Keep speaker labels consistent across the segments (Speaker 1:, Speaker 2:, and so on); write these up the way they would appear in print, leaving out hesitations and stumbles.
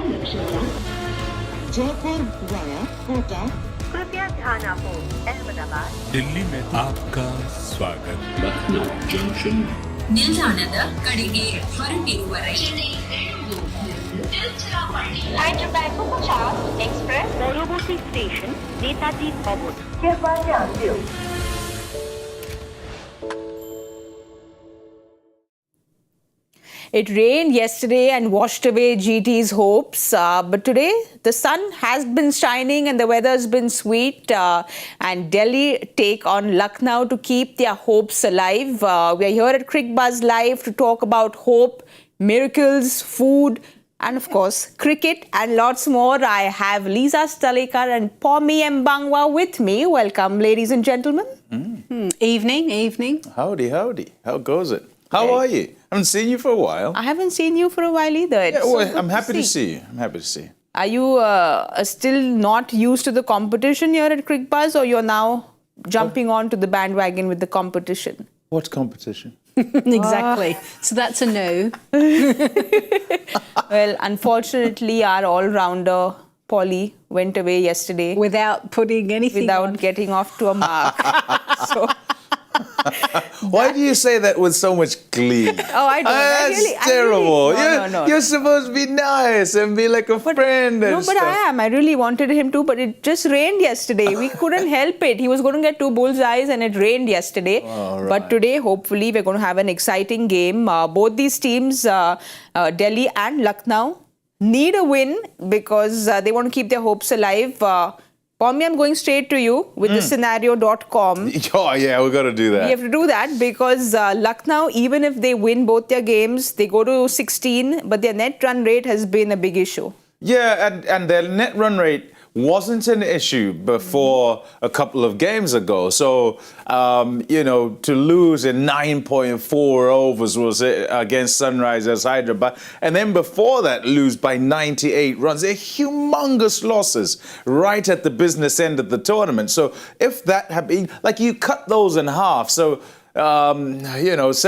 Speaker 1: लक्ष्य द्या. जयपुर वाया कोटा.
Speaker 2: कृपया ध्यान आपो अहमदाबाद.
Speaker 3: दिल्ली में आपका स्वागत.
Speaker 4: Lucknow Junction.
Speaker 5: ನಿಲ್ದಾಣದ ಕಡೆಗೆ ಹೊರಟಿರುವರೆ
Speaker 2: হায়দ্রাবাদ 50 এক্সপ্রেস পরবর্তী স্টেশন নেতাজি ভবন. कृपया ध्यान दियो.
Speaker 6: It rained yesterday and washed away GT's hopes, but today the sun has been shining and the weather's been sweet, and Delhi take on Lucknow to keep their hopes alive. We are here at Cricbuzz Live to talk about hope, miracles, food, and of course cricket and lots more. I have Lisa Sthalekar and Pommie Mbangwa with me. Welcome, ladies and gentlemen.
Speaker 5: Evening.
Speaker 7: Howdy. How goes it? How are you? I haven't seen you for a while.
Speaker 6: I haven't seen you for a while either. It's so good
Speaker 7: I'm happy to see you.
Speaker 6: Are you still not used to the competition here at Cricbuzz, or you're now jumping on to the bandwagon with the competition?
Speaker 7: What competition?
Speaker 5: Exactly. So that's a no.
Speaker 6: Well, unfortunately, our all-rounder, Polly, went away yesterday
Speaker 5: Without putting anything
Speaker 6: without
Speaker 5: on.
Speaker 6: getting off to a mark. So,
Speaker 7: Why do you say that with so much glee?
Speaker 6: oh, I don't.
Speaker 7: That's terrible.
Speaker 6: No.
Speaker 7: You're supposed to be nice and be like a friend and
Speaker 6: No, but
Speaker 7: stuff.
Speaker 6: I am. I really wanted him to, but it just rained yesterday. We couldn't help it. He was going to get 2 bullseyes and it rained yesterday.
Speaker 7: right.
Speaker 6: But today, hopefully, we're going to have an exciting game. Both these teams, Delhi and Lucknow, need a win because they want to keep their hopes alive. Pommie, I'm going straight to you with the scenario.com.
Speaker 7: Oh, yeah, we got to do that.
Speaker 6: We have to do that because Lucknow, even if they win both their games, they go to 16, but their net run rate has been a big issue.
Speaker 7: Yeah, and their net run rate wasn't an issue before a couple of games ago. So, to lose in 9.4 overs was against Sunrisers Hyderabad. And then before that, lose by 98 runs. They're humongous losses right at the business end of the tournament. So if that had been, like you cut those in half. So,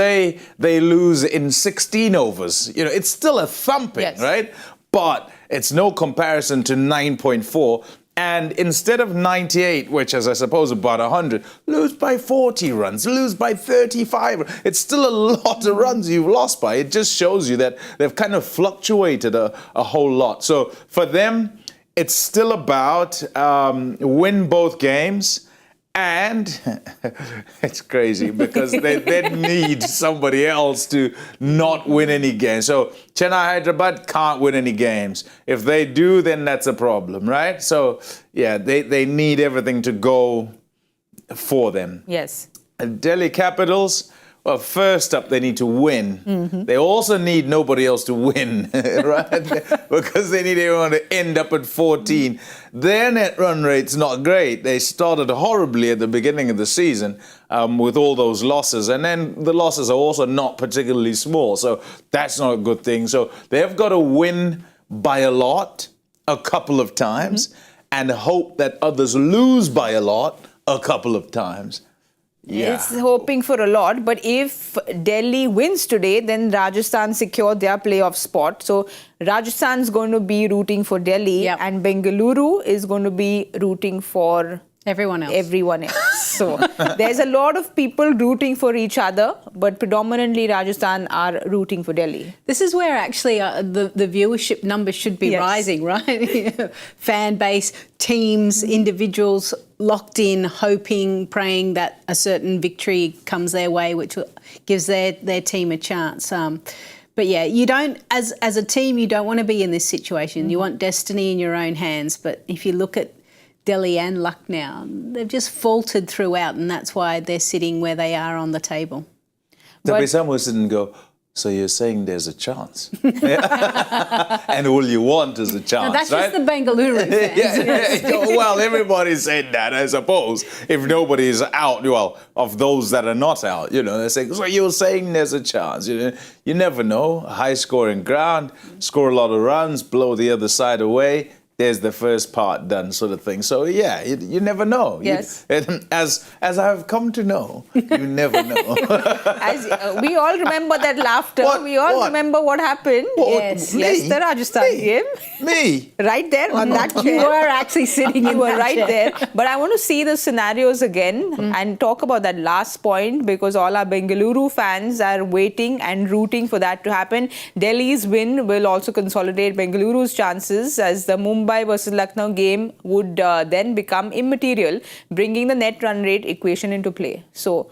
Speaker 7: say they lose in 16 overs. It's still a thumping,
Speaker 6: Yes.
Speaker 7: right? But it's no comparison to 9.4. And instead of 98, which is, I suppose, about 100, lose by 40 runs, lose by 35. It's still a lot of runs you've lost by. It just shows you that they've kind of fluctuated a whole lot. So for them, it's still about win both games. And it's crazy because they need somebody else to not win any games. So Chennai Hyderabad can't win any games. If they do, then that's a problem, right? So, yeah, they need everything to go for them.
Speaker 6: Yes.
Speaker 7: Delhi Capitals, well, first up, they need to win. They also need nobody else to win, right? Because they need everyone to end up at 14. Their net run rate's not great. They started horribly at the beginning of the season with all those losses. And then the losses are also not particularly small. So that's not a good thing. So they've got to win by a lot a couple of times and hope that others lose by a lot a couple of times. Yeah.
Speaker 6: It's hoping for a lot, but if Delhi wins today, then Rajasthan secure their playoff spot. So Rajasthan's going to be rooting for Delhi,
Speaker 5: Yep.
Speaker 6: and Bengaluru is going to be rooting for
Speaker 5: Everyone else.
Speaker 6: So there's a lot of people rooting for each other, but predominantly Rajasthan are rooting for Delhi.
Speaker 5: This is where actually the viewership numbers should be
Speaker 6: Yes.
Speaker 5: rising, right? Fan base, teams, individuals locked in, hoping, praying that a certain victory comes their way, which gives their team a chance. But yeah, you don't, as a team, you don't want to be in this situation. You want destiny in your own hands. But if you look at Delhi and Lucknow, they've just faltered throughout, and that's why they're sitting where they are on the table.
Speaker 7: There'll be some who sit and go, so you're saying there's a chance? And all you want is a chance,
Speaker 5: Now, that's
Speaker 7: right?
Speaker 5: just the Bengaluru fans.
Speaker 7: Yeah. Well, everybody said that, I suppose. If nobody's out, well, of those that are not out, they say, so you're saying there's a chance. You never know. A high-scoring ground, score a lot of runs, blow the other side away, there's the first part done, sort of thing. So yeah, you never know.
Speaker 6: Yes.
Speaker 7: As I've come to know, you never know.
Speaker 6: We all remember that laughter. We all remember what happened.
Speaker 5: Yes.
Speaker 6: Yes, the Rajasthan game.
Speaker 7: Me?
Speaker 6: Right there on that chair.
Speaker 5: You were actually sitting in
Speaker 6: You were
Speaker 5: that
Speaker 6: right
Speaker 5: chair.
Speaker 6: there. But I want to see the scenarios again and talk about that last point, because all our Bengaluru fans are waiting and rooting for that to happen. Delhi's win will also consolidate Bengaluru's chances, as the Mumbai versus Lucknow game would then become immaterial, bringing the net run rate equation into play. So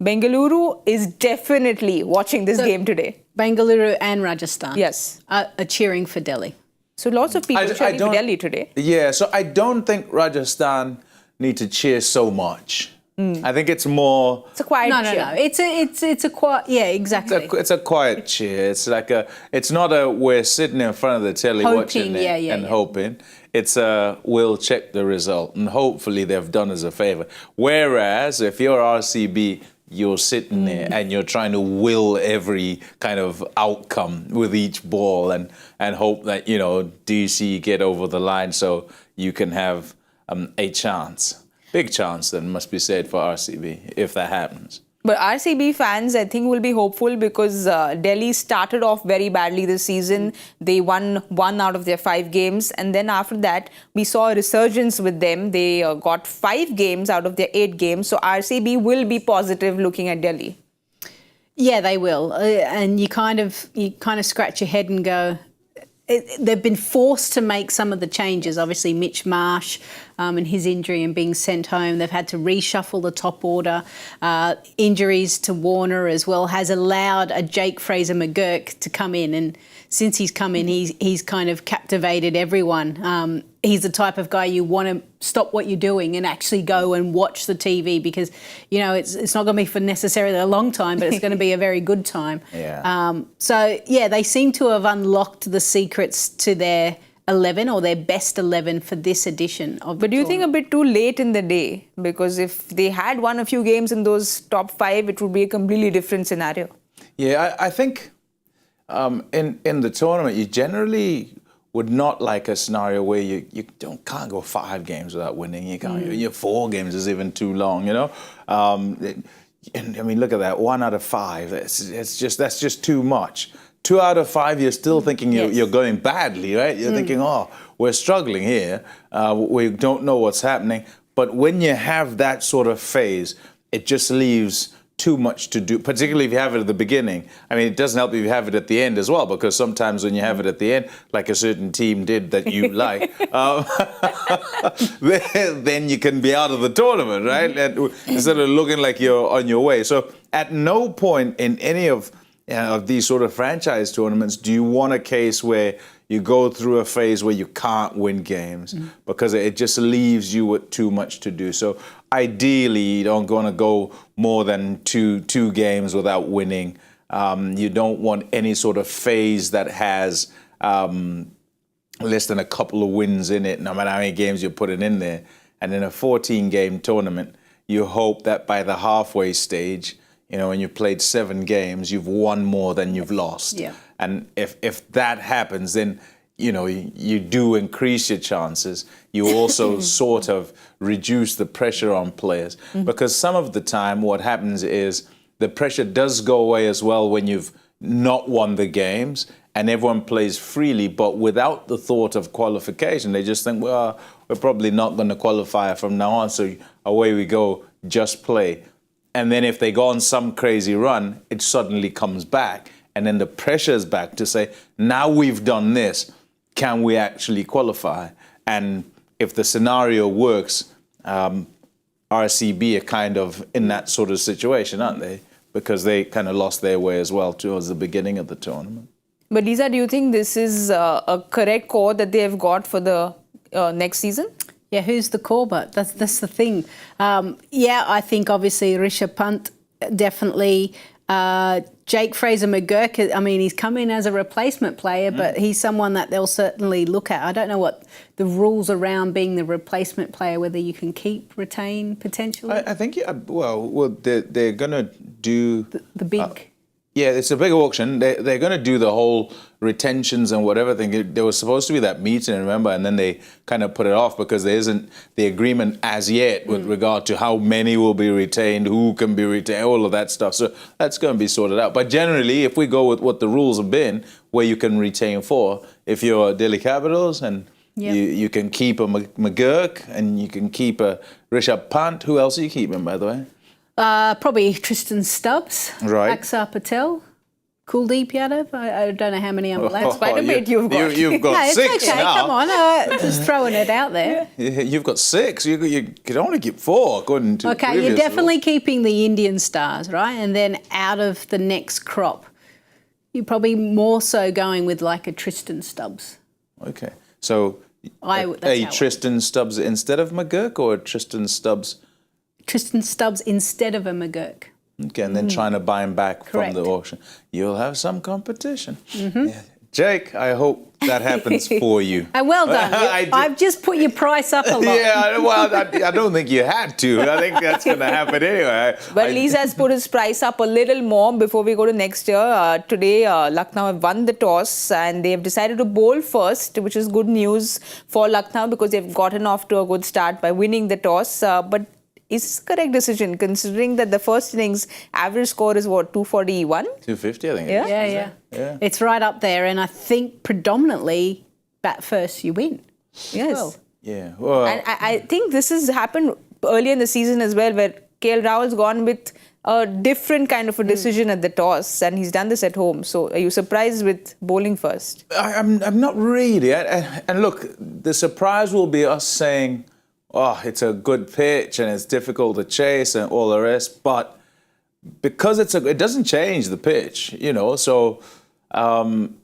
Speaker 6: Bengaluru is definitely watching this game today.
Speaker 5: Bengaluru and Rajasthan.
Speaker 6: Yes.
Speaker 5: Are cheering for Delhi.
Speaker 6: So lots of people cheering for Delhi today.
Speaker 7: Yeah, so I don't think Rajasthan need to cheer so much. I think it's more.
Speaker 6: It's a quiet cheer.
Speaker 5: No. It's a quiet. Yeah, exactly.
Speaker 7: It's a quiet cheer. It's like it's not a we're sitting in front of the telly watching it and hoping. It's a we'll check the result and hopefully they've done us a favor. Whereas if you're RCB, you're sitting there and you're trying to will every kind of outcome with each ball and hope that, you know, DC get over the line so you can have a chance. Big chance, then, must be said, for RCB, if that happens.
Speaker 6: But RCB fans, I think, will be hopeful because Delhi started off very badly this season. They won 1 out of their 5 games. And then after that, we saw a resurgence with them. They got 5 games out of their 8 games. So RCB will be positive looking at Delhi.
Speaker 5: Yeah, they will. And you kind of scratch your head and go, they've been forced to make some of the changes. Obviously, Mitch Marsh and his injury and being sent home. They've had to reshuffle the top order. Injuries to Warner as well has allowed a Jake Fraser-McGurk to come in. And since he's come in, he's kind of captivated everyone. He's the type of guy you want to stop what you're doing and actually go and watch the TV because, you know, it's not going to be for necessarily a long time, but it's going to be a very good time.
Speaker 7: Yeah.
Speaker 5: So, yeah, they seem to have unlocked the secrets to their 11 or their best 11 for this edition of
Speaker 6: But do you think a bit too late in the day? Because if they had won a few games in those top 5, it would be a completely different scenario.
Speaker 7: Yeah, I think in the tournament, you generally would not like a scenario where you can't go 5 games without winning. You can't. Your 4 games is even too long, you know. And I mean, look at that, 1 out of 5. That's just too much. 2 out of 5, you're still thinking you're going badly, right? You're thinking, oh, we're struggling here. We don't know what's happening. But when you have that sort of phase, it just leaves too much to do, particularly if you have it at the beginning. I mean, it doesn't help if you have it at the end as well, because sometimes when you have it at the end, like a certain team did that you like, then you can be out of the tournament, right? Instead of looking like you're on your way. So at no point in any of these sort of franchise tournaments do you want a case where you go through a phase where you can't win games because it just leaves you with too much to do. So ideally, you don't want to go more than two games without winning. You don't want any sort of phase that has less than a couple of wins in it, no matter how many games you're putting in there. And in a 14-game tournament, you hope that by the halfway stage, you know, when you've played 7 games, you've won more than you've lost.
Speaker 5: Yeah.
Speaker 7: And if that happens, then, you know, you do increase your chances. You also sort of reduce the pressure on players. Because some of the time what happens is the pressure does go away as well when you've not won the games and everyone plays freely, but without the thought of qualification. They just think, well, we're probably not going to qualify from now on, so away we go, just play. And then if they go on some crazy run, it suddenly comes back. And then the pressure is back to say, now we've done this, can we actually qualify? And if the scenario works, RCB are kind of in that sort of situation, aren't they? Because they kind of lost their way as well towards the beginning of the tournament.
Speaker 6: But Lisa, do you think this is a correct core that they have got for the next season?
Speaker 5: Yeah, who's the core? But that's the thing. I think obviously Rishabh Pant definitely. Jake Fraser-McGurk, I mean, he's come in as a replacement player, but he's someone that they'll certainly look at. I don't know what the rules around being the replacement player, whether you can retain potentially.
Speaker 7: I think, they're going to do...
Speaker 5: The big...
Speaker 7: Yeah, it's a big auction. They're going to do the whole retentions and whatever thing. There was supposed to be that meeting, remember, and then they kind of put it off because there isn't the agreement as yet with regard to how many will be retained, who can be retained, all of that stuff. So that's going to be sorted out. But generally, if we go with what the rules have been, where you can retain 4, if you're Delhi Capitals and you can keep a McGurk and you can keep a Rishabh Pant. Who else are you keeping, by the way?
Speaker 5: Probably Tristan Stubbs,
Speaker 7: Right.
Speaker 5: Axar Patel, Kuldeep Yadav. I don't know how many I'm allowed.
Speaker 6: That's quite a bit you've got.
Speaker 7: You've got
Speaker 5: No, it's
Speaker 7: 6
Speaker 5: okay.
Speaker 7: now.
Speaker 5: Come on, just throwing it out there.
Speaker 7: You've got 6. You could only keep 4, according to
Speaker 5: Okay,
Speaker 7: previous
Speaker 5: you're
Speaker 7: rules.
Speaker 5: definitely keeping the Indian stars, right? And then out of the next crop, you're probably more so going with like a Tristan Stubbs.
Speaker 7: Okay, so
Speaker 5: That's
Speaker 7: a
Speaker 5: how
Speaker 7: Tristan Stubbs instead of McGurk or a Tristan Stubbs?
Speaker 5: Tristan Stubbs instead of a McGurk.
Speaker 7: Okay, and then trying to buy him back
Speaker 5: Correct.
Speaker 7: from the auction. You'll have some competition. Yeah. Jake, I hope that happens for you.
Speaker 5: Well done.
Speaker 7: I
Speaker 5: I've just put your price up a lot.
Speaker 7: Yeah, well, I don't think you had to. I think that's going to happen anyway.
Speaker 6: But Lisa has put his price up a little more before we go to next year. Today, Lucknow have won the toss and they've decided to bowl first, which is good news for Lucknow because they've gotten off to a good start by winning the toss. But is correct decision considering that the first innings average score is what, 241?
Speaker 7: 250, I think.
Speaker 6: Yeah.
Speaker 7: It is.
Speaker 5: Yeah. It's right up there, and I think predominantly bat first, you win.
Speaker 6: Yes.
Speaker 5: Well.
Speaker 7: Yeah. Well,
Speaker 6: And I think this has happened earlier in the season as well, where KL Rahul's gone with a different kind of a decision at the toss, and he's done this at home. So are you surprised with bowling first?
Speaker 7: I'm not really. And look, the surprise will be us saying, oh, it's a good pitch and it's difficult to chase and all the rest. But because it doesn't change the pitch, you know. So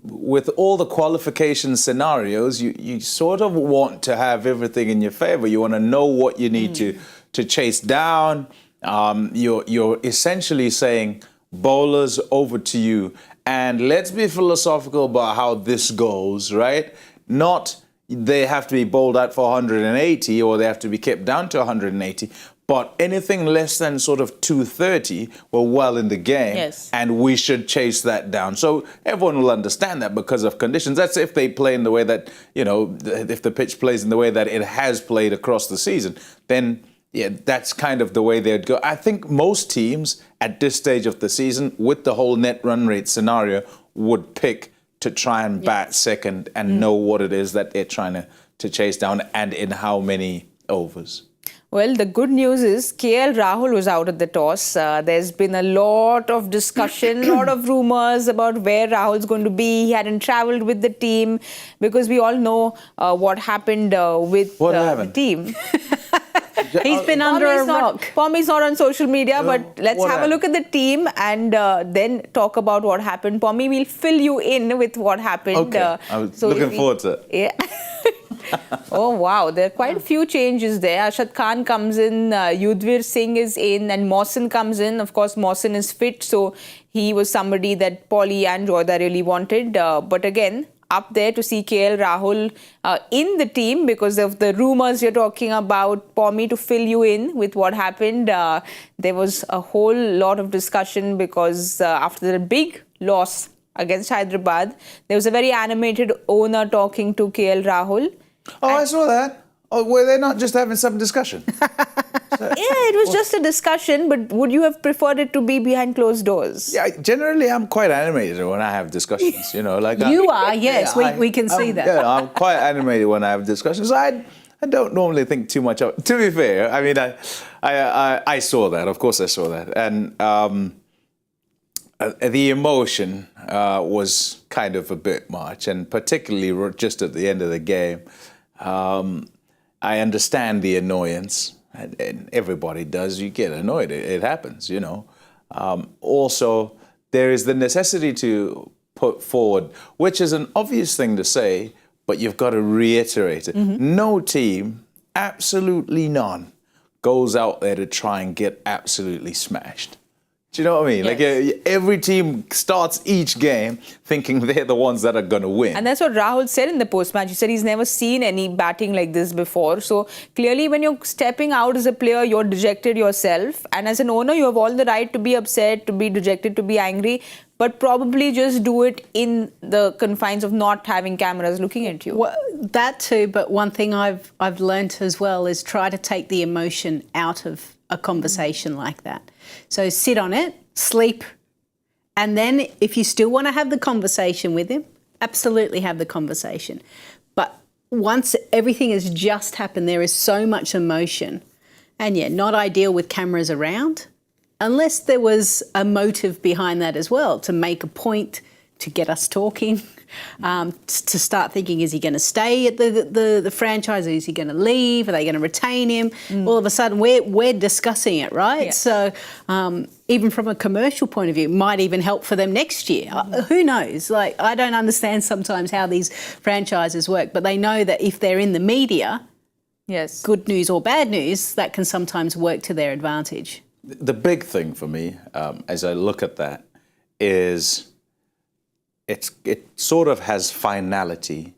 Speaker 7: with all the qualification scenarios, you sort of want to have everything in your favor. You want to know what you need to chase down. You're essentially saying, bowlers, over to you. And let's be philosophical about how this goes, right? Not they have to be bowled out for 180 or they have to be kept down to 180. But anything less than sort of 230, we're well in the game.
Speaker 6: Yes.
Speaker 7: And we should chase that down. So everyone will understand that because of conditions. That's if they play in the way that, you know, if the pitch plays in the way that it has played across the season, then yeah, that's kind of the way they'd go. I think most teams at this stage of the season, with the whole net run rate scenario, would pick to try and bat second and know what it is that they're trying to chase down and in how many overs.
Speaker 6: Well, the good news is KL Rahul was out at the toss. There's been a lot of discussion, a lot of rumors about where Rahul's going to be. He hadn't travelled with the team because we all know what happened with the team.
Speaker 5: He's been under a rock.
Speaker 6: Pommie's not on social media, but let's
Speaker 7: what
Speaker 6: have a look at the team and then talk about what happened. Pommie will fill you in with what happened.
Speaker 7: Okay, I was looking forward to it.
Speaker 6: Yeah. Oh, wow. There are quite a few changes there. Arshad Khan comes in, Yudhvir Singh is in, and Mawson comes in. Of course, Mawson is fit, so he was somebody that Polly and Joyda really wanted. But again, up there to see KL Rahul in the team because of the rumours you're talking about. Pommie, to fill you in with what happened, there was a whole lot of discussion because after the big loss against Hyderabad, there was a very animated owner talking to KL Rahul.
Speaker 7: Oh, I saw that. Oh, were they not just having some discussion?
Speaker 6: Yeah, it was just a discussion, but would you have preferred it to be behind closed doors?
Speaker 7: Yeah, generally I'm quite animated when I have discussions, you know. Like
Speaker 5: You are, yes, we can see that.
Speaker 7: Yeah, I'm quite animated when I have discussions. I don't normally think too much of it. To be fair, I mean, I saw that. Of course I saw that. And the emotion was kind of a bit much, and particularly just at the end of the game. I understand the annoyance, and everybody does. You get annoyed. It happens, you know. Also, there is the necessity to put forward, which is an obvious thing to say, but you've got to reiterate it. No team, absolutely none, goes out there to try and get absolutely smashed. Do you know what I mean?
Speaker 6: Yes.
Speaker 7: Like every team starts each game thinking they're the ones that are going to win.
Speaker 6: And that's what Rahul said in the post-match. He said he's never seen any batting like this before. So clearly when you're stepping out as a player, you're dejected yourself. And as an owner, you have all the right to be upset, to be dejected, to be angry. but probably just do it in the confines of not having cameras looking at you.
Speaker 5: Well, that too, but one thing I've learnt as well is try to take the emotion out of a conversation like that. So sit on it, sleep, and then if you still want to have the conversation with him, absolutely have the conversation. But once everything has just happened, there is so much emotion, and yeah, not ideal with cameras around, unless there was a motive behind that as well, to make a point, to get us talking, to start thinking, is he going to stay at the franchise, or is he going to leave? Are they going to retain him? All of a sudden, we're discussing it, right?
Speaker 6: Yes.
Speaker 5: So even from a commercial point of view, it might even help for them next year. Who knows? Like, I don't understand sometimes how these franchises work, but they know that if they're in the media,
Speaker 6: Yes.
Speaker 5: good news or bad news, that can sometimes work to their advantage.
Speaker 7: The big thing for me, as I look at that, is it sort of has finality,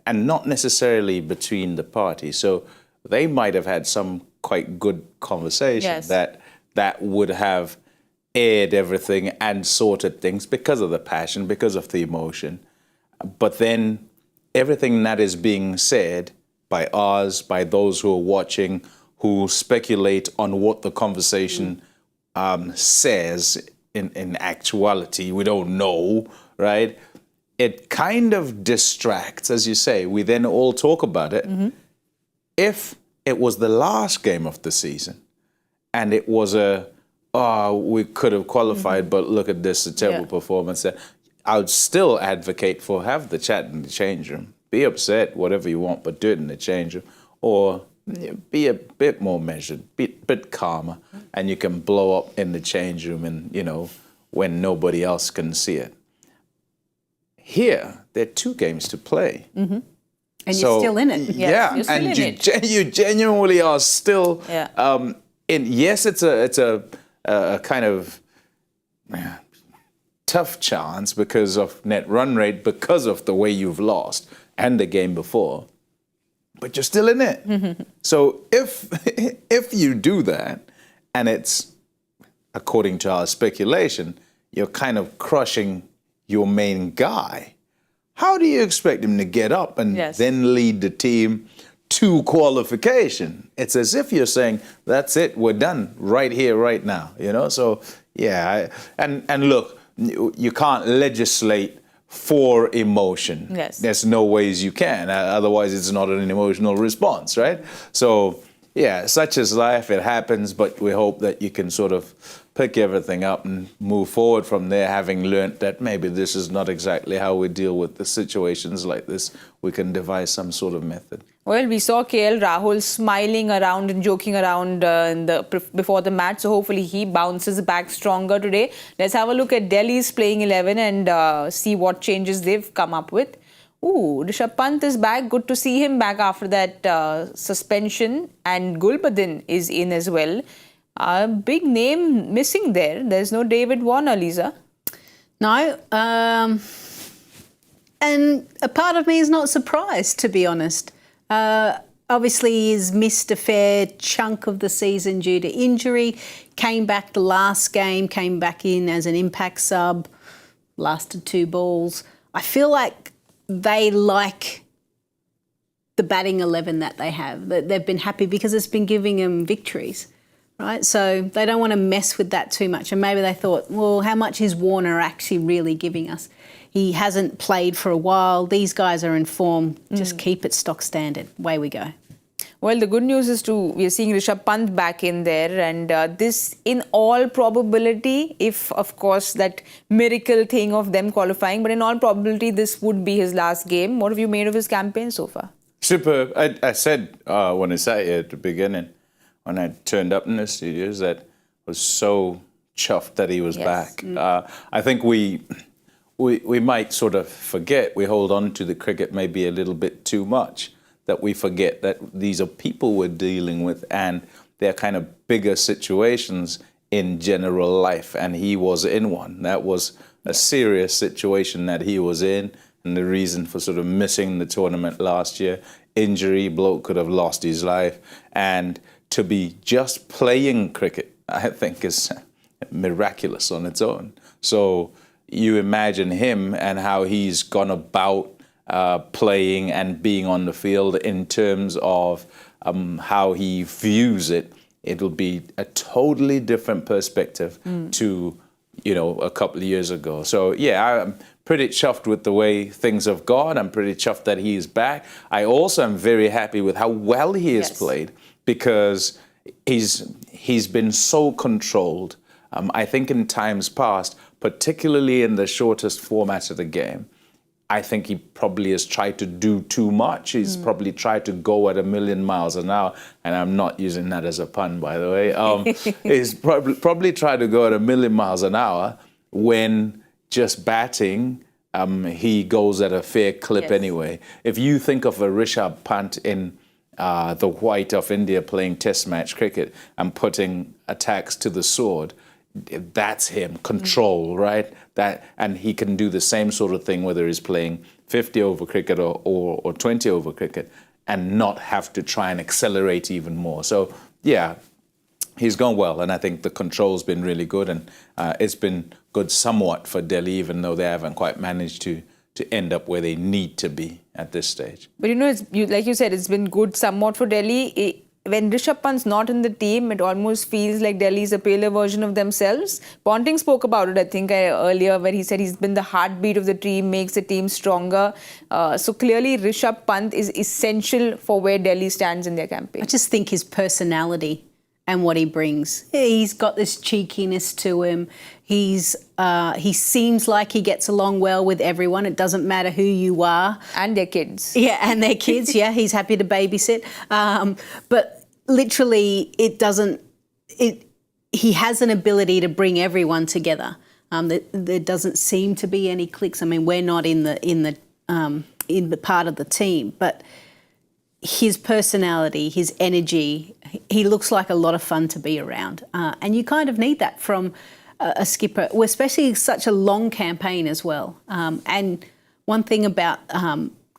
Speaker 7: and not necessarily between the parties. So they might have had some quite good conversation
Speaker 6: Yes.
Speaker 7: that would have aired everything and sorted things because of the passion, because of the emotion. But then everything that is being said by us, by those who are watching, who speculate on what the conversation says in actuality. We don't know, right? It kind of distracts, as you say. We then all talk about it. If it was the last game of the season and it was we could have qualified, but look at this, a terrible performance. I would still advocate for have the chat in the change room. Be upset, whatever you want, but do it in the change room. Or be a bit more measured, bit calmer, and you can blow up in the change room and, when nobody else can see it. Here, there are 2 games to play.
Speaker 5: And you're still in it.
Speaker 7: Yeah,
Speaker 6: you're still
Speaker 7: and
Speaker 6: in it.
Speaker 7: you genuinely are still
Speaker 6: Yeah.
Speaker 7: yes, it's a kind of tough chance because of net run rate, because of the way you've lost and the game before, but you're still in it. So if you do that, and it's according to our speculation, you're kind of crushing your main guy. How do you expect him to get up and then lead the team to qualification? It's as if you're saying, that's it, we're done right here, right now, So, yeah, and look, you can't legislate for emotion.
Speaker 6: Yes.
Speaker 7: There's no ways you can, otherwise it's not an emotional response, right? So, yeah, such is life, it happens, but we hope that you can sort of pick everything up and move forward from there, having learnt that maybe this is not exactly how we deal with the situations like this. We can devise some sort of method.
Speaker 6: Well, we saw KL Rahul smiling around and joking around before the match, so hopefully he bounces back stronger today. Let's have a look at Delhi's playing 11 and see what changes they've come up with. Ooh, Rishabh Pant is back. Good to see him back after that suspension, and Gulbadin is in as well. A big name missing there. There's no David Warner, Lisa.
Speaker 5: No, and a part of me is not surprised, to be honest. Obviously, he's missed a fair chunk of the season due to injury. Came back the last game, came back in as an impact sub, lasted 2 balls. I feel like they like the batting 11 that they have. They've been happy because it's been giving them victories, right? So they don't want to mess with that too much. And maybe they thought, well, how much is Warner actually really giving us? He hasn't played for a while. These guys are in form. Just keep it stock standard. Away we go.
Speaker 6: Well, the good news is we're seeing Rishabh Pant back in there, and this, in all probability, if of course that miracle thing of them qualifying, but in all probability, this would be his last game. What have you made of his campaign so far?
Speaker 7: Superb. I said when I sat here at the beginning, when I turned up in the studios, that I was so chuffed that he was back. I think we might sort of forget, we hold on to the cricket maybe a little bit too much, that we forget that these are people we're dealing with and they're kind of bigger situations in general life, and he was in one. That was a serious situation that he was in, and the reason for sort of missing the tournament last year, injury, bloke could have lost his life, and to be just playing cricket, I think is miraculous on its own. So, you imagine him and how he's gone about playing and being on the field in terms of how he views it, it'll be a totally different perspective to, a couple of years ago. So, yeah, I'm pretty chuffed with the way things have gone. I'm pretty chuffed that he is back. I also am very happy with how well he has played, because he's been so controlled. I think in times past, particularly in the shortest formats of the game, I think he probably has tried to do too much. He's probably tried to go at 1,000,000 miles an hour, and I'm not using that as a pun, by the way. He's probably tried to go at 1,000,000 miles an hour when just batting, he goes at a fair clip anyway. If you think of a Rishabh Pant in the white of India playing Test match cricket and putting attacks to the sword, that's him, control, right? And he can do the same sort of thing whether he's playing 50 over cricket or 20 over cricket, and not have to try and accelerate even more. So, yeah, he's gone well, and I think the control's been really good, and it's been good somewhat for Delhi, even though they haven't quite managed to end up where they need to be at this stage.
Speaker 6: But like you said, it's been good somewhat for Delhi. When Rishabh Pant's not in the team, it almost feels like Delhi's a paler version of themselves. Ponting spoke about it, I think, earlier, where he said he's been the heartbeat of the team, makes the team stronger. So clearly, Rishabh Pant is essential for where Delhi stands in their campaign.
Speaker 5: I just think his personality and what he brings. He's got this cheekiness to him. He seems like he gets along well with everyone. It doesn't matter who you are.
Speaker 6: And their kids.
Speaker 5: Yeah, and their kids. Yeah, he's happy to babysit. But literally, he has an ability to bring everyone together. There doesn't seem to be any cliques. I mean, we're not in the part of the team, but his personality, his energy, he looks like a lot of fun to be around. And you kind of need that from a skipper, especially such a long campaign as well. And one thing about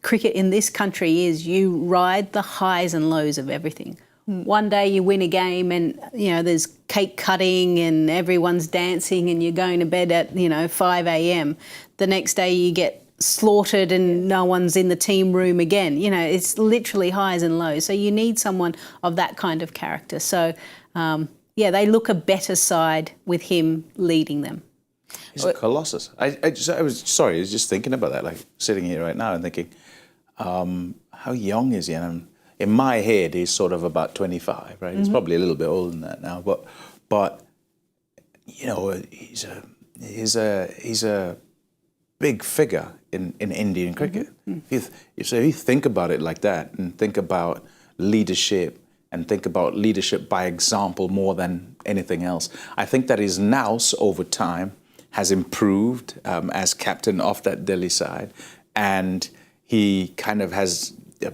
Speaker 5: cricket in this country is you ride the highs and lows of everything. One day you win a game and, there's cake cutting and everyone's dancing and you're going to bed at, 5 a.m. The next day you get slaughtered and no one's in the team room again. It's literally highs and lows. So you need someone of that kind of character. So, they look a better side with him leading them.
Speaker 7: He's a colossus. I was just thinking about that, like sitting here right now and thinking, how young is he? And in my head, he's sort of about 25, right? He's probably a little bit older than that now, but he's a big figure in Indian cricket. If you think about it like that, and think about leadership, and think about leadership by example more than anything else, I think that his nous over time has improved as captain of that Delhi side, and he kind of has a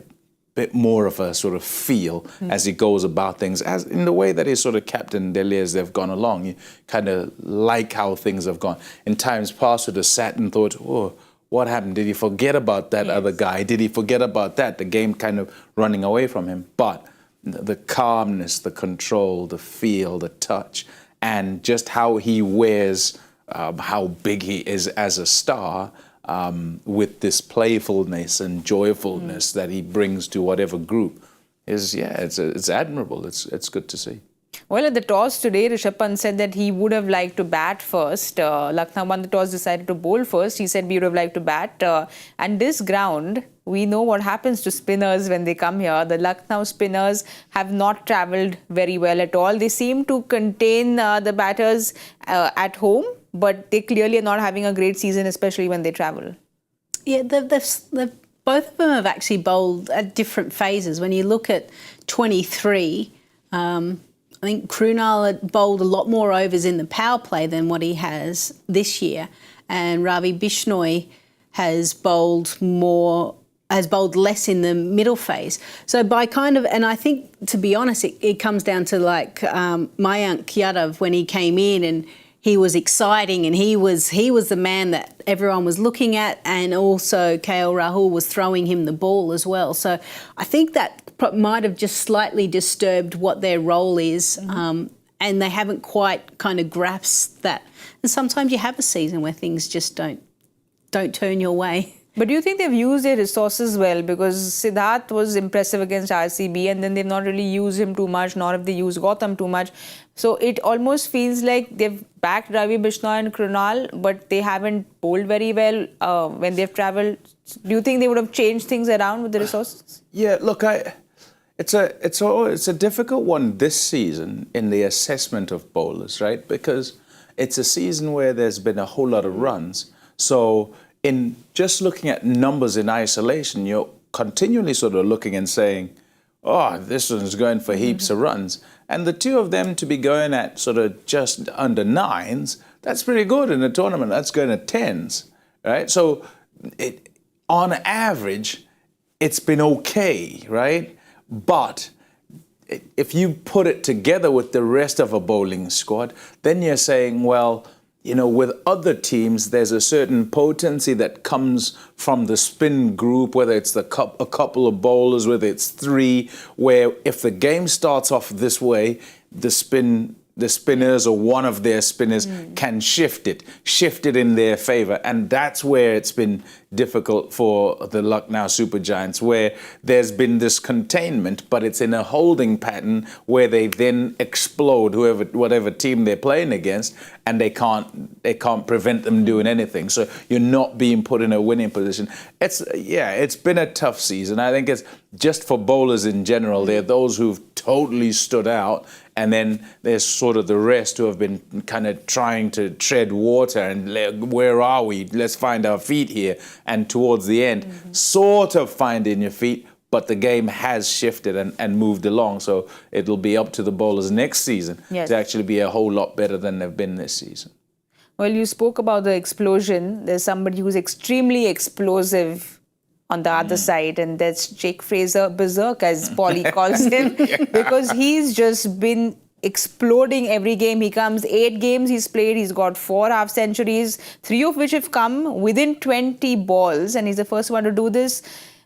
Speaker 7: bit more of a sort of feel as he goes about things, as in the way that he's sort of captained Delhi as they've gone along. You kind of like how things have gone. In times past, would have sat and thought, oh, what happened? Did he forget about that other guy? Did he forget about that? The game kind of running away from him. But the calmness, the control, the feel, the touch, and just how he wears, how big he is as a star, with this playfulness and joyfulness that he brings to whatever group, it's admirable. It's good to see.
Speaker 6: Well, at the toss today, Rishabh Pant said that he would have liked to bat first. Lucknow won the toss, decided to bowl first. He said we would have liked to bat. And this ground, we know what happens to spinners when they come here. The Lucknow spinners have not travelled very well at all. They seem to contain the batters at home, but they clearly are not having a great season, especially when they travel.
Speaker 5: Yeah, both of them have actually bowled at different phases. When you look at 23, I think Krunal had bowled a lot more overs in the power play than what he has this year, and Ravi Bishnoi has bowled less in the middle phase. So and I think, to be honest, it comes down to like Mayank Yadav when he came in, and he was exciting, and he was the man that everyone was looking at, and also KL Rahul was throwing him the ball as well. So I think that might have just slightly disturbed what their role is, and they haven't quite kind of grasped that. And sometimes you have a season where things just don't turn your way.
Speaker 6: But do you think they've used their resources well? Because Siddharth was impressive against RCB, and then they've not really used him too much, nor have they used Gautam too much. So it almost feels like they've backed Ravi Bishnoi and Krunal, but they haven't bowled very well when they've travelled. Do you think they would have changed things around with the resources?
Speaker 7: Yeah, look, it's a difficult one this season in the assessment of bowlers, right? Because it's a season where there's been a whole lot of runs. So in just looking at numbers in isolation, you're continually sort of looking and saying, oh, this one's going for heaps of runs. And the two of them to be going at sort of just under 9s, that's pretty good in a tournament. That's going at 10s, right? So on average, it's been okay, right? But if you put it together with the rest of a bowling squad, then you're saying, well, you know, with other teams, there's a certain potency that comes from the spin group, whether it's a couple of bowlers, whether it's 3, where if the game starts off this way, the spinners or one of their spinners can shift it in their favour. And that's where it's been difficult for the Lucknow Super Giants, where there's been this containment, but it's in a holding pattern where they then explode whatever team they're playing against, and they can't prevent them doing anything. So you're not being put in a winning position. It's been a tough season. I think it's just for bowlers in general. There are those who've totally stood out, and then there's sort of the rest who have been kind of trying to tread water and where are we? Let's find our feet here. And towards the end, sort of finding your feet, but the game has shifted and moved along. So it'll be up to the bowlers next season to actually be a whole lot better than they've been this season.
Speaker 6: Well, you spoke about the explosion. There's somebody who's extremely explosive on the other side, and that's Jake Fraser-McGurk, as Polly calls him, because he's just been exploding every game he comes. 8 games he's played, he's got 4 half centuries, 3 of which have come within 20 balls, and he's the first one to do this.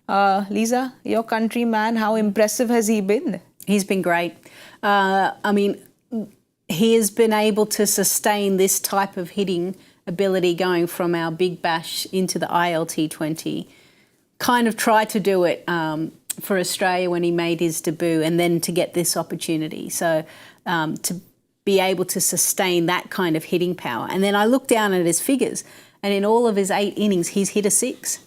Speaker 6: Lisa, your countryman, how impressive has he been?
Speaker 5: He's been great. I mean, he has been able to sustain this type of hitting ability going from our Big Bash into the ILT20. Kind of tried to do it for Australia when he made his debut, and then to get this opportunity. So to be able to sustain that kind of hitting power. And then I looked down at his figures, and in all of his 8 innings, he's hit a 6.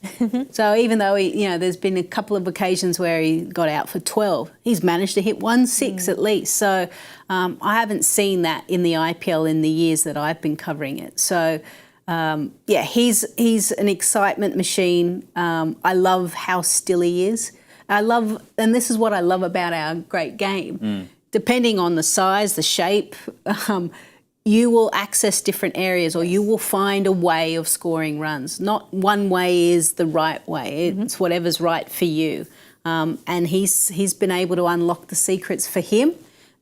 Speaker 5: So even though there's been a couple of occasions where he got out for 12, he's managed to hit 1 6 at least. So I haven't seen that in the IPL in the years that I've been covering it. So he's an excitement machine. I love how still he is. And this is what I love about our great game. Depending on the size, the shape, you will access different areas, or you will find a way of scoring runs. Not one way is the right way. It's whatever's right for you. And he's been able to unlock the secrets for him,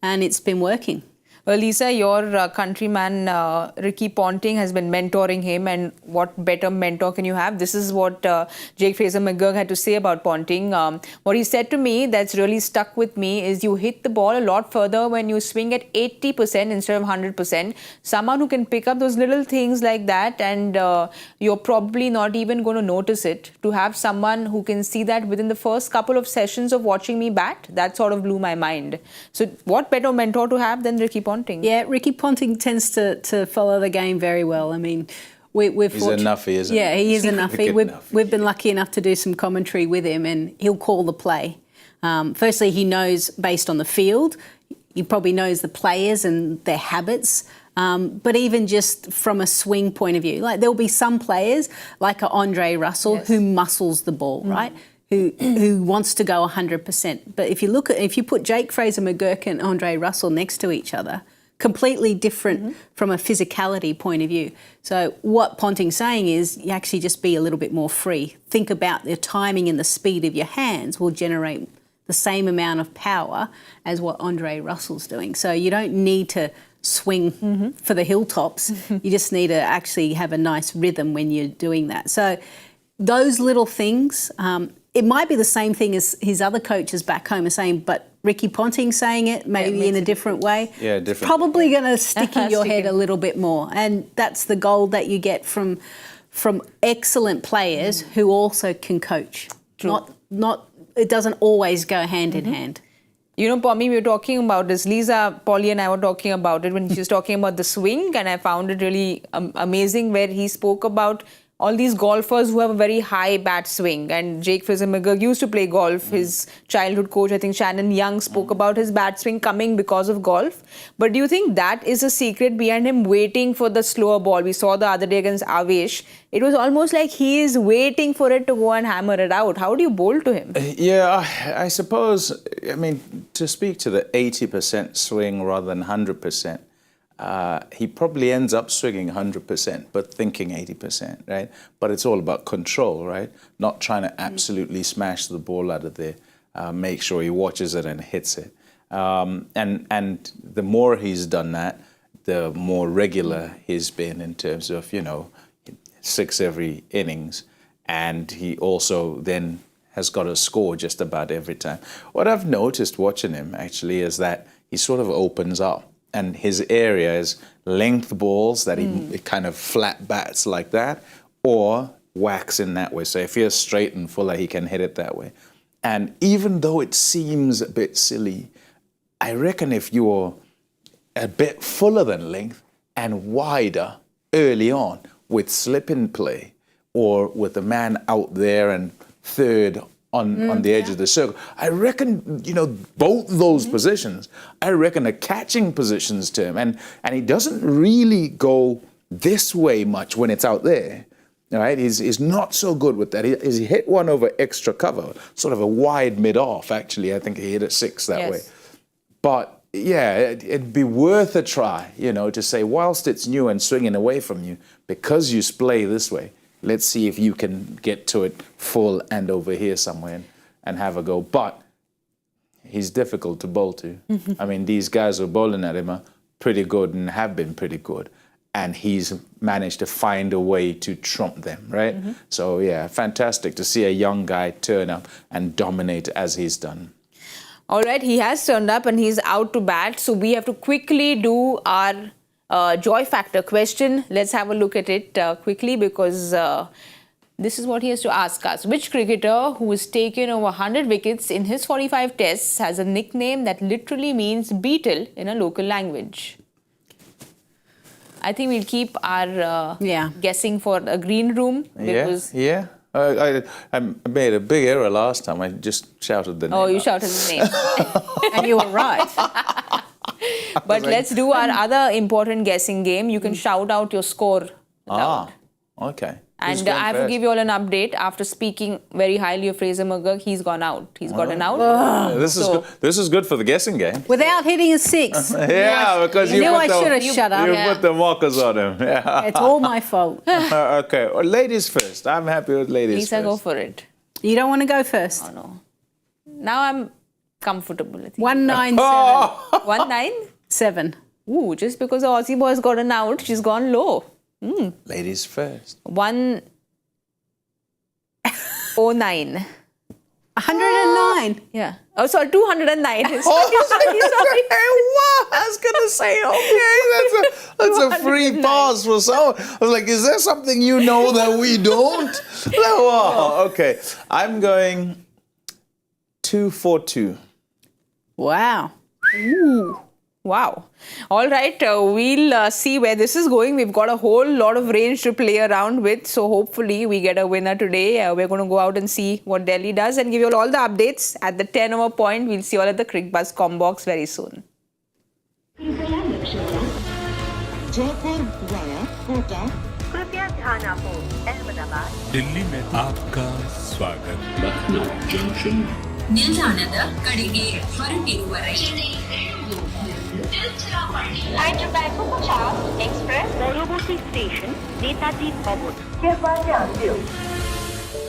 Speaker 5: and it's been working.
Speaker 6: Well, Lisa, your countryman Ricky Ponting has been mentoring him, and what better mentor can you have? This is what Jake Fraser-McGurk had to say about Ponting. What he said to me that's really stuck with me is you hit the ball a lot further when you swing at 80% instead of 100%. Someone who can pick up those little things like that, and you're probably not even going to notice it. To have someone who can see that within the first couple of sessions of watching me bat, that sort of blew my mind. So what better mentor to have than Ricky Ponting?
Speaker 5: Yeah, Ricky Ponting tends to follow the game very well. I mean, he's
Speaker 7: a nuffie, isn't he?
Speaker 5: Yeah, he is a nuffie. We've been lucky enough to do some commentary with him, and he'll call the play. Firstly, he knows based on the field. He probably knows the players and their habits. But even just from a swing point of view, like there'll be some players like Andre Russell who muscles the ball, right? Who wants to go 100%. But if you put Jake Fraser-McGurk and Andre Russell next to each other, completely different from a physicality point of view. So what Ponting's saying is you actually just be a little bit more free. Think about the timing and the speed of your hands will generate the same amount of power as what Andre Russell's doing. So you don't need to swing for the hilltops. You just need to actually have a nice rhythm when you're doing that. So those little things, it might be the same thing as his other coaches back home are saying, but Ricky Ponting's saying it maybe in a different way.
Speaker 7: Yeah, different.
Speaker 5: It's probably going to stick in your head a little bit more. And that's the gold that you get from excellent players who also can coach.
Speaker 6: True.
Speaker 5: It doesn't always go hand in hand.
Speaker 6: You know, Pommie, we were talking about this. Lisa, Polly and I were talking about it when she was talking about the swing, and I found it really amazing where he spoke about all these golfers who have a very high bat swing. And Jake Fraser-McGurk used to play golf. His childhood coach, I think Shannon Young, spoke about his bat swing coming because of golf. But do you think that is a secret behind him waiting for the slower ball? We saw the other day against Avesh. It was almost like he is waiting for it to go and hammer it out. How do you bowl to him?
Speaker 7: Yeah, I suppose, I mean, to speak to the 80% swing rather than 100%, he probably ends up swinging 100%, but thinking 80%, right? But it's all about control, right? Not trying to absolutely smash the ball out of there. Make sure he watches it and hits it. And the more he's done that, the more regular he's been in terms of, 6 every innings. And he also then has got a score just about every time. What I've noticed watching him actually is that he sort of opens up. And his area is length balls that he kind of flat bats like that, or whacks in that way. So if you're straight and fuller, he can hit it that way. And even though it seems a bit silly, I reckon if you're a bit fuller than length and wider early on with slip in play, or with a man out there and third on the edge of the circle, I reckon, both those positions, I reckon are catching positions to him. And he doesn't really go this way much when it's out there. All right? He's not so good with that. He hit one over extra cover, sort of a wide mid-off, actually. I think he hit a 6 that way. But, yeah, it'd be worth a try, to say, whilst it's new and swinging away from you, because you splay this way, let's see if you can get to it full and over here somewhere and have a go. But he's difficult to bowl to. I mean, these guys who are bowling at him are pretty good and have been pretty good. And he's managed to find a way to trump them, right? So, yeah, fantastic to see a young guy turn up and dominate as he's done.
Speaker 6: All right, he has turned up and he's out to bat. So we have to quickly do our joy factor question. Let's have a look at it quickly, because this is what he has to ask us. Which cricketer who has taken over 100 wickets in his 45 tests has a nickname that literally means beetle in a local language? I think we'll keep our guessing for a green room. Because
Speaker 7: I made a big error last time. I just shouted the name.
Speaker 6: Oh, you shouted the name.
Speaker 5: And you were right.
Speaker 6: But let's do our other important guessing game. You can shout out your score loud.
Speaker 7: Okay.
Speaker 6: And I have to give you all an update. After speaking very highly of Fraser-McGurk, he's gone out. He's gotten out.
Speaker 7: This is good for the guessing game.
Speaker 5: Without hitting a 6.
Speaker 7: Because
Speaker 5: you knew I should have shut up.
Speaker 7: You put the markers on him. Yeah.
Speaker 5: It's all my fault.
Speaker 7: Okay. Well, ladies first. I'm happy with ladies
Speaker 6: Lisa,
Speaker 7: first.
Speaker 6: go for it.
Speaker 5: You don't want to go first?
Speaker 6: Oh, no. Now I'm comfortable.
Speaker 5: 197.
Speaker 6: 197? Ooh, just because the Aussie boy's gotten out, she's gone low.
Speaker 7: Ladies first.
Speaker 6: 109.
Speaker 5: 109.
Speaker 6: Yeah. Oh, sorry, 209. Sorry.
Speaker 7: What? I was going to say, okay, that's a free pass for someone. I was like, is there something you know that we don't? Oh, okay. I'm going 242.
Speaker 5: Wow.
Speaker 6: Ooh. Wow. All right, we'll see where this is going. We've got a whole lot of range to play around with. So hopefully we get a winner today. We're going to go out and see what Delhi does and give you all the updates at the 10 over point. We'll see you all at the Cricbuzz Combox very soon.
Speaker 1: Jaipur via Kota.
Speaker 2: कृपया ध्यान आपको अहमदाबाद
Speaker 3: दिल्ली में आपका स्वागत
Speaker 4: Lucknow Junction.
Speaker 8: ನಿಲ್ದಾಣದ ಕಡೆಗೆ ಹೊರಟಿರುವವರೆಗೆ
Speaker 2: Hyderabad 50 Express পরবর্তী station Netaji ভবন। कृपया ध्यान दें